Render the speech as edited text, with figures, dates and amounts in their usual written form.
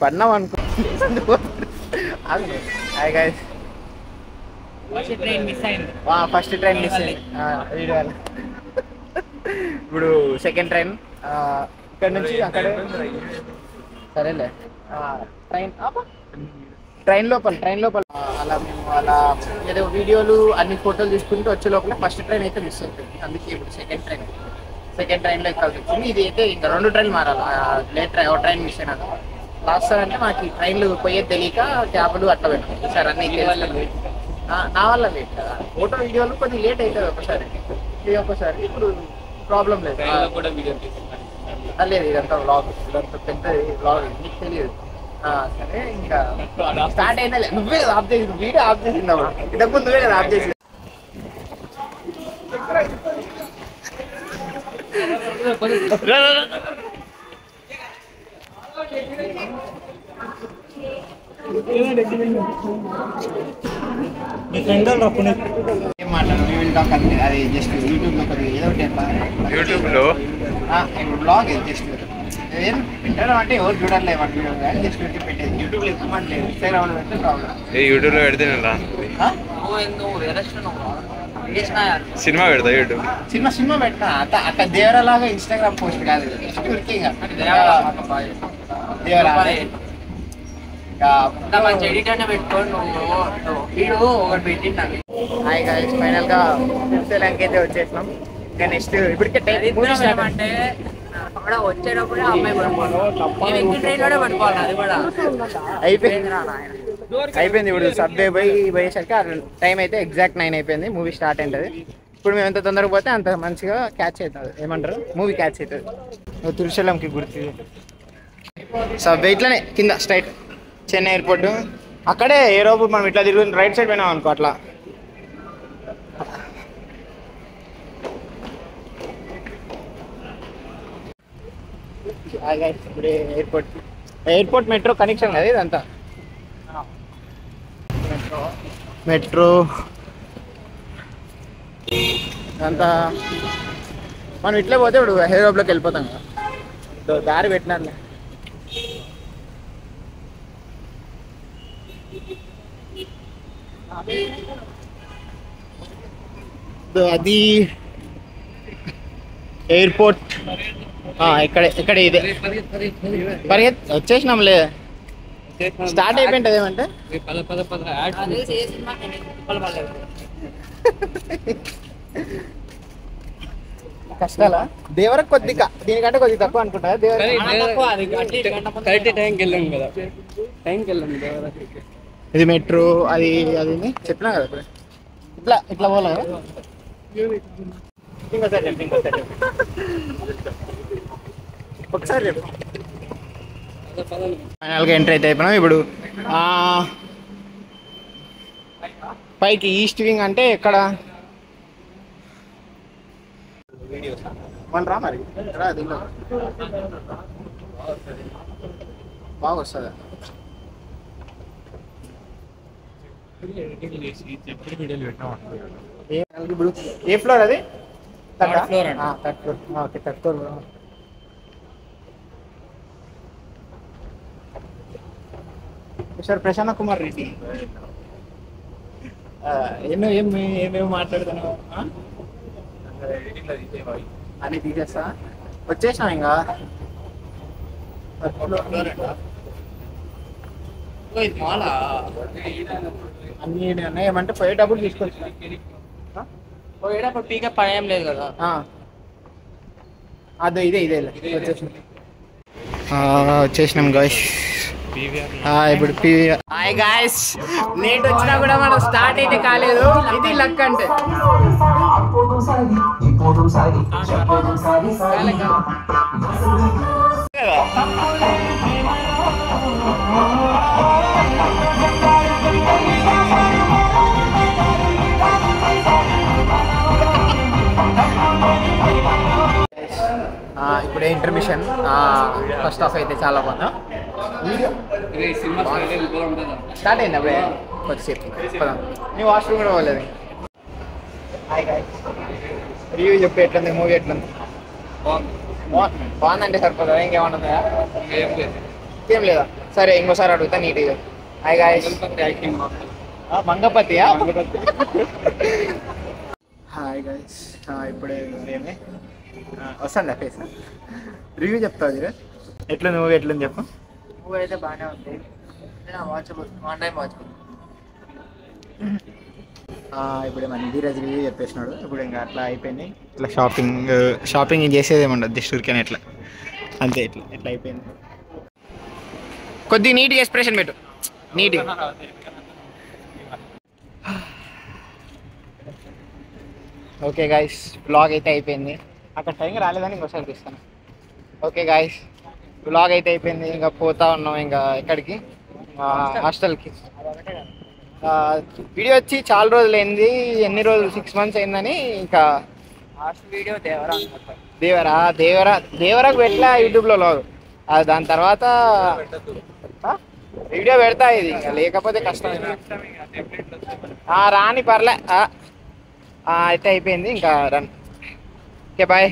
పడినాం అనుకో. Hi guys, first train miss అయింది. Video వల్ల. ఇప్పుడు సెకండ్ ట్రైన్ ఇక్కడ నుంచి అక్కడ. సరేలే, ట్రైన్ లోపల అలా మేము అలా ఏదో వీడియోలు అన్ని ఫోటోలు తీసుకుంటూ వచ్చే లోపల ఫస్ట్ ట్రైన్ అయితే మిస్ అవుతుంది. అందుకే ఇప్పుడు సెకండ్ ట్రైన్లో ఎక్కాల్సి వచ్చింది. ఇది అయితే ఇంకా 2 ట్రైన్లు మారాలి. లేట్ ట్రైన్ మిస్ అయినా లాస్ట్ సార్ అంటే మాకు ఈ ట్రైన్లు పోయేది తెలియక క్యాబ్లు అట్లా పెట్టాం సార్. అన్నీ నా వల్ల లేట్ కదా. ఫోటో వీడియోలు కొంచెం లేట్ అవుతుంది ఒకసారి. ఇప్పుడు ప్రాబ్లం లేదు. లేదు, ఇదంతా వ్లాగ్, ఇదంతా పెద్ద వ్లాగ్, నీకు తెలియదు. సరే, ఇంకా స్టార్ట్ అయినా నువ్వే కదా ఆఫ్ చేసి, వీడియో ఆఫ్ చేసిందావు ఇంతకుముందు, నువ్వే కదా ఆఫ్ చేసి. ఏం మాట్లాడు, అది జస్ట్ యూట్యూబ్లో ఏదో యూట్యూబ్లో ఇప్పుడు బ్లాగ్ జస్ట్ వింటారు అంటే ఎవరు చూడాలి వీడియో కానీ జస్ట్ పెట్టేది. యూట్యూబ్లో ఎక్కువ లేదు, ఇన్స్టాగ్రామ్లో పెడితే ప్రాబ్లం. యూట్యూబ్లో పెడితే సినిమా పెడతా. యూట్యూబ్ సినిమా పెట్టినా అక్కడ దేవరలాగా ఇన్స్టాగ్రామ్ పోస్ట్ కాదు, దేవరా హాయ్ గాయ్స్, ఫైనల్ గా శ్రీలంక అయితే వచ్చేసినాం. ఇంకా నెక్స్ట్ ఇప్పటికే అంటే వచ్చేటప్పుడు అమ్మాయి అయిపోయింది. ఇప్పుడు సబ్వే పోయేసరికి టైం అయితే ఎగ్జాక్ట్ 9 అయిపోయింది. మూవీ స్టార్ట్ అయింటది. ఇప్పుడు మేము ఎంత తొందరగా పోతే అంత మంచిగా క్యాచ్ అవుతుంది, ఏమంటారు మూవీ క్యాచ్ అవుతుంది. త్రిశూలంకి గుర్తు సబ్వే ఇట్లానే కింద స్ట్రైట్ చెన్నై ఎయిర్పోర్ట్. అక్కడే ఏరోపోర్ట్ మనం ఇట్లా తిరుగుతుంది, రైట్ సైడ్ పోయినాం అనుకో అట్లా. ఇప్పుడు ఎయిర్పోర్ట్ మెట్రో కనెక్షన్ కదా ఇదంతా. మెట్రో అంతా మనం ఇట్లే పోతే ఇప్పుడు హైదరాబాద్లోకి వెళ్ళిపోతాం కదా, దారి పెట్టినారు. అది ఎయిర్పోర్ట్ ఇక్కడ ఇదే పరిగెత్తి వచ్చేసినాంలే. స్టార్ట్ అయిపోయింది ఏమంటే కష్టాలా దేవరకు కొద్దిగా, దీనికంటే కొద్దిగా తక్కువ అనుకుంటా. ఇది మెట్రో, అది చెప్పినా కదా ఇట్లా ఇట్లా పోలే. ఒకసారి చెప్పు. ఫైనల్గా ఎంట్రీ అయితే అయిపోయినాం. ఇప్పుడు పైకి ఈస్ట్ వింగ్ అంటే ఎక్కడ మన రా మరి రా, దీంట్లో బాగా వస్తుంది. ఇప్పుడు ఏ ఫ్లోర్ అది? Third floor. Okay, third floor. Sir Prasanna Kumar Reddy, ఏమేమి మాట్లాడుతున్నావు అని తీసేస్తా. వచ్చేసినా ఇంకా అన్ని ఉన్నాయి. ఏమంటే పోయేటప్పుడు తీసుకొచ్చిన పోయేటప్పుడు పీక పడేయం లేదు కదా. అదే ఇదే వచ్చేసినాం గాయ్స్. ఇప్పుడు హాయ్ గాయ్స్, లేట్ వచ్చినా కూడా మనం స్టార్ట్ అయితే కాలేదు. ఇది లక్ అంటే. ఇప్పుడే ఇంటర్మిషన్. ఫస్ట్ హాఫ్ అయితే చాలా బాగుందా. స్టార్ట్ అయింది అప్పుడే కొద్దిసేపు. నీ వాష్రూమ్ కూడా పోలేదు. హాయ్ గాయ్స్, రివ్యూ చెప్పి ఎట్లుంది మూవీ? ఎట్లుంది? బాగుందంటే సరిపోతుందా? ఇంకేమన్నా ఇంకేం లేదా? సరే ఇంకోసారి అడుగుతా నీట్గా. Hi guys. మంగపతియా? Hi guys. ఇప్పుడే ఏమే వస్తాను ఫేస్ రివ్యూ చెప్తావు జీరా. ఎట్లుంది మూవీ? ఎట్లుంది చెప్పు. మూవీ అయితే బాగానే ఉంది, వాచబుల్, వన్ టైం వాచబుల్. ఇప్పుడు మన ధీరజ్ రివ్యూ చెప్పేసినాడు. ఇప్పుడు ఇంకా అట్లా అయిపోయింది. ఇట్లా షాపింగ్ చేసేది ఏముండదు, జస్ట్ ఊరికే ఎట్లా అంతే. ఎట్లా అయిపోయింది. కొద్దిగా నీట్గా ఎక్స్ప్రెషన్ పెట్టు, నీట్గా. ఓకే గాయస్, బ్లాగ్ అయితే అయిపోయింది. అక్కడ టైం రాలేదని ఇంకోసారి తీస్తాను. ఓకే గాయస్, బ్లాగ్ అయితే అయిపోయింది. ఇంకా పోతా ఉన్నాం ఇంకా ఎక్కడికి, హాస్టల్కి. వీడియో వచ్చి చాలా రోజులు అయింది. ఎన్ని రోజులు? 6 months అయిందని. ఇంకా లాస్ట్ వీడియో దేవరా దేవరకు పెట్టలే యూట్యూబ్లో లాగ్. దాని తర్వాత వీడియో పెడతా. ఇది ఇంకా లేకపోతే కష్టం. రాని పర్లే. అయితే అయిపోయింది ఇంకా రన్. Okay bye.